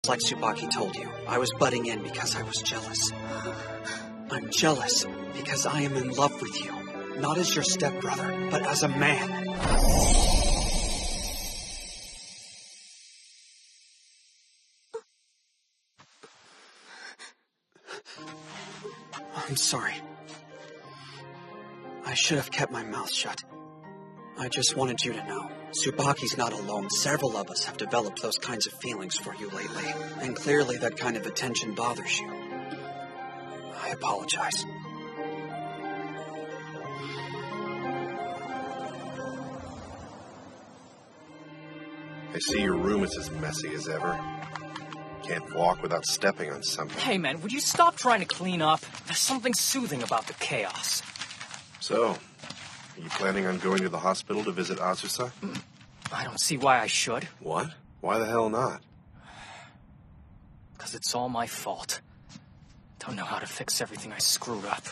Like Tsubaki told you, I was butting in because I was jealous. I'm jealous because I am in love with you. Not as your stepbrother, but as a man. I'm sorry. I should have kept my mouth shut. I just wanted you to know. Tsubaki's not alone. Several of us have developed those kinds of feelings for you lately. And clearly that kind of attention bothers you. I apologize. I see your room is as messy as ever. Can't walk without stepping on something. Hey, man, would you stop trying to clean up? There's something soothing about the chaos. So, are you planning on going to the hospital to visit Azusa? I don't see why I should. What? Why the hell not? Because it's all my fault. Don't know how to fix everything I screwed up.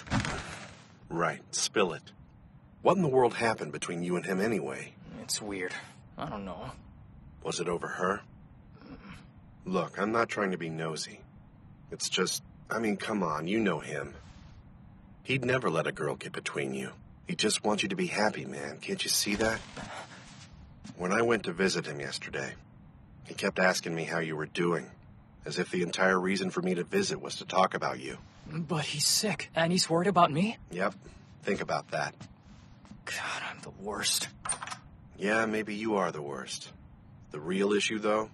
Right, spill it. What in the world happened between you and him anyway? It's weird. I don't know. Was it over her? Look, I'm not trying to be nosy. It's just, I mean, come on, you know him. He'd never let a girl get between you. He just wants you to be happy, man. Can't you see that? When I went to visit him yesterday, he kept asking me how you were doing, as if the entire reason for me to visit was to talk about you. But he's sick, and he's worried about me? Yep, think about that. God, I'm the worst. Yeah, maybe you are the worst. The real issue, though,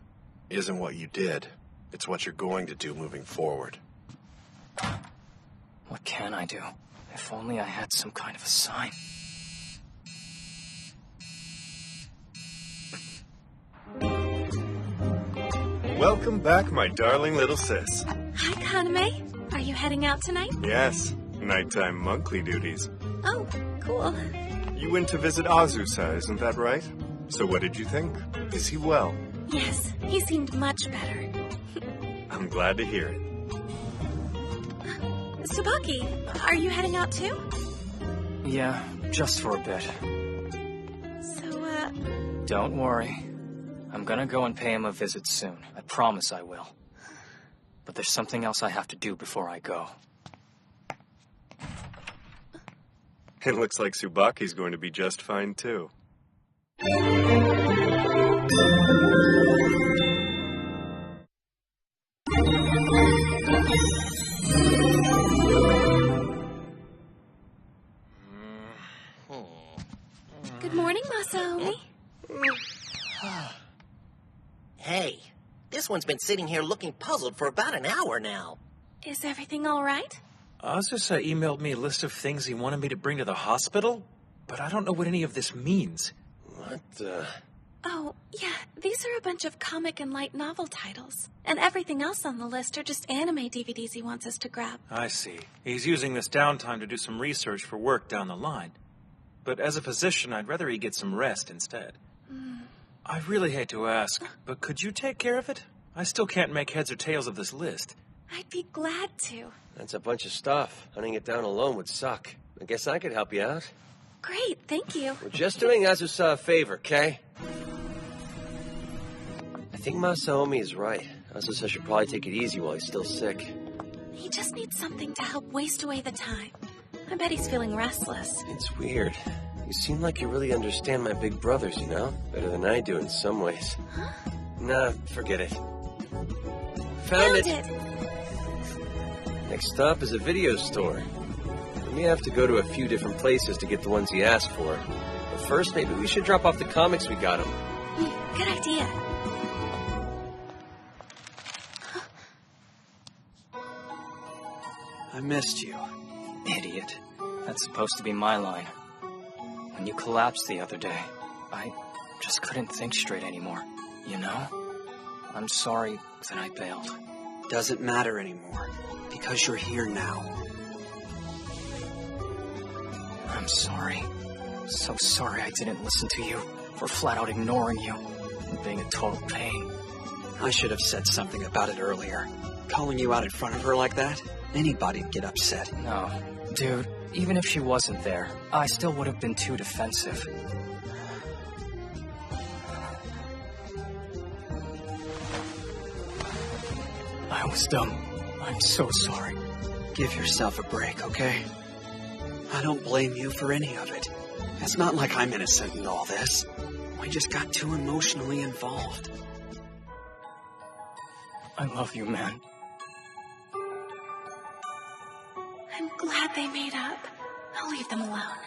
isn't what you did. It's what you're going to do moving forward. What can I do? If only I had some kind of a sign. Welcome back, my darling little sis. Hi, Kaname. Are you heading out tonight? Yes, nighttime monthly duties. Oh, cool. You went to visit Azusa, isn't that right? So what did you think? Is he well? Yes, he seemed much better. I'm glad to hear it. Tsubaki, are you heading out too? Yeah, just for a bit. So, Don't worry. I'm gonna go and pay him a visit soon. I promise I will. But there's something else I have to do before I go. It looks like Tsubaki's going to be just fine, too. good morning, Masaomi. Hey, this one's been sitting here looking puzzled for about an hour now. Is everything all right? Azusa emailed me a list of things he wanted me to bring to the hospital, but I don't know what any of this means. What the... Oh, yeah, these are a bunch of comic and light novel titles. And everything else on the list are just anime DVDs he wants us to grab. I see. He's using this downtime to do some research for work down the line. But as a physician, I'd rather he get some rest instead. I really hate to ask, but could you take care of it? I still can't make heads or tails of this list. I'd be glad to. That's a bunch of stuff. Hunting it down alone would suck. I guess I could help you out. Great, thank you. We're just doing Azusa a favor, okay? I think Masaomi is right. Azusa should probably take it easy while he's still sick. He just needs something to help waste away the time. I bet he's feeling restless. It's weird. You seem like you really understand my big brothers, you know? Better than I do in some ways. Huh? Nah, forget it. Found it! Next stop is a video store. We have to go to a few different places to get the ones he asked for. But first, maybe we should drop off the comics we got him. Good idea. I missed you. Idiot. That's supposed to be my line. When you collapsed the other day, I just couldn't think straight anymore, you know? I'm sorry that I bailed. Doesn't matter anymore, because you're here now. I'm sorry. So sorry I didn't listen to you, for flat out ignoring you, and being a total pain. I should have said something about it earlier. Calling you out in front of her like that? Anybody'd get upset. No, dude, even if she wasn't there, I still would have been too defensive. I was dumb. I'm so sorry. Give yourself a break, okay? I don't blame you for any of it. It's not like I'm innocent in all this. We just got too emotionally involved. I love you, man. I'm glad they made up. I'll leave them alone.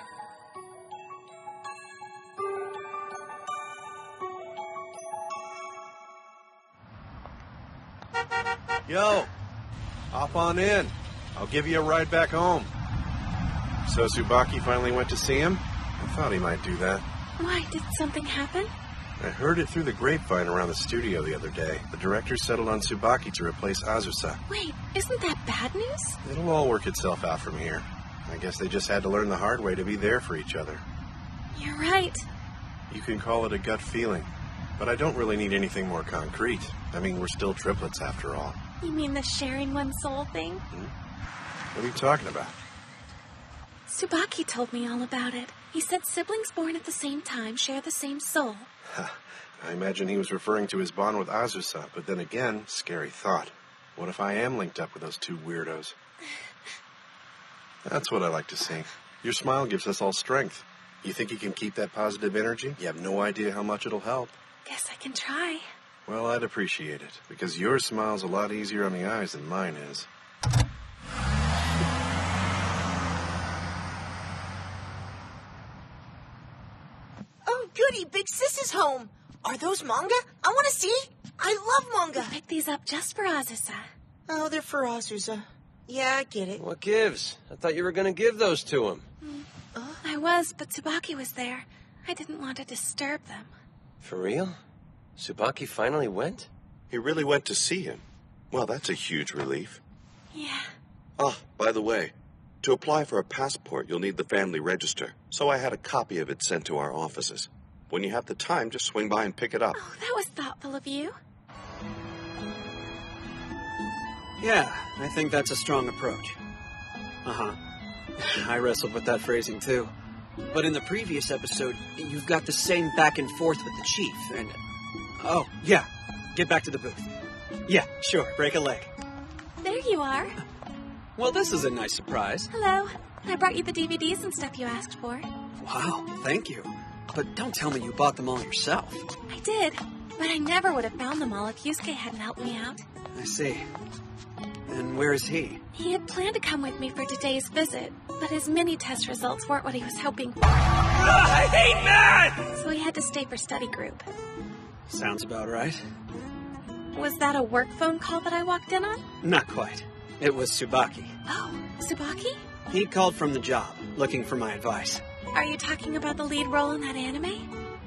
Yo, hop on in. I'll give you a ride back home. So Tsubaki finally went to see him? I thought he might do that. Why, did something happen? I heard it through the grapevine around the studio the other day. The director settled on Tsubaki to replace Azusa. Wait, isn't that bad news? It'll all work itself out from here. I guess they just had to learn the hard way to be there for each other. You're right. You can call it a gut feeling, but I don't really need anything more concrete. I mean, we're still triplets after all. You mean the sharing one soul thing? What are you talking about? Tsubaki told me all about it. He said siblings born at the same time share the same soul. I imagine he was referring to his bond with Azusa, but then again, scary thought. What if I am linked up with those two weirdos? That's what I like to see. Your smile gives us all strength. You think you can keep that positive energy? You have no idea how much it'll help. Guess I can try. Well, I'd appreciate it, because your smile's a lot easier on the eyes than mine is. Oh, goody, Big Sis is home. Are those manga? I want to see. I love manga. Pick these up just for Azusa. Oh, they're for Azusa. Yeah, I get it. What gives? I thought you were going to give those to him. I was, but Tsubaki was there. I didn't want to disturb them. For real? Tsubaki finally went? He really went to see him. Well, that's a huge relief. Yeah. Ah, by the way, to apply for a passport, you'll need the family register. So I had a copy of it sent to our offices. When you have the time, just swing by and pick it up. Oh, that was thoughtful of you. Yeah, I think that's a strong approach. Uh-huh. I wrestled with that phrasing, too. But in the previous episode, you've got the same back and forth with the chief, and... Oh, yeah. Get back to the booth. Yeah, sure. Break a leg. There you are. Well, this is a nice surprise. Hello. I brought you the DVDs and stuff you asked for. Wow, thank you. But don't tell me you bought them all yourself. I did, but I never would have found them all if Yusuke hadn't helped me out. I see. And where is he? He had planned to come with me for today's visit, but his mini-test results weren't what he was hoping for. I hate math! So he had to stay for study group. Sounds about right. Was that a work phone call that I walked in on? Not quite. It was Tsubaki. Oh, Tsubaki? He called from the job, looking for my advice. Are you talking about the lead role in that anime?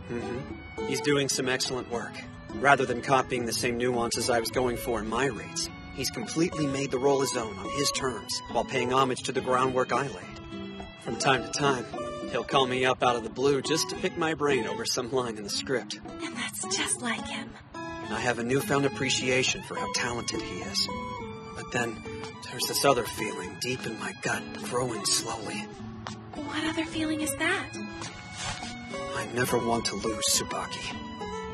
Mm-hmm. He's doing some excellent work. Rather than copying the same nuances I was going for in my reads, he's completely made the role his own on his terms, while paying homage to the groundwork I laid. From time to time, he'll call me up out of the blue just to pick my brain over some line in the script. And that's just like him. I have a newfound appreciation for how talented he is. But then, there's this other feeling deep in my gut, growing slowly. What other feeling is that? I never want to lose Tsubaki.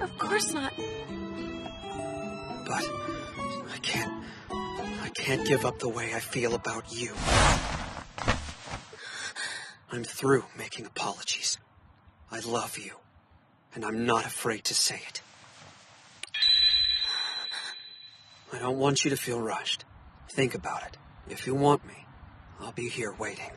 Of course not. But I can't give up the way I feel about you. I'm through making apologies. I love you, and I'm not afraid to say it. I don't want you to feel rushed. Think about it. If you want me, I'll be here waiting.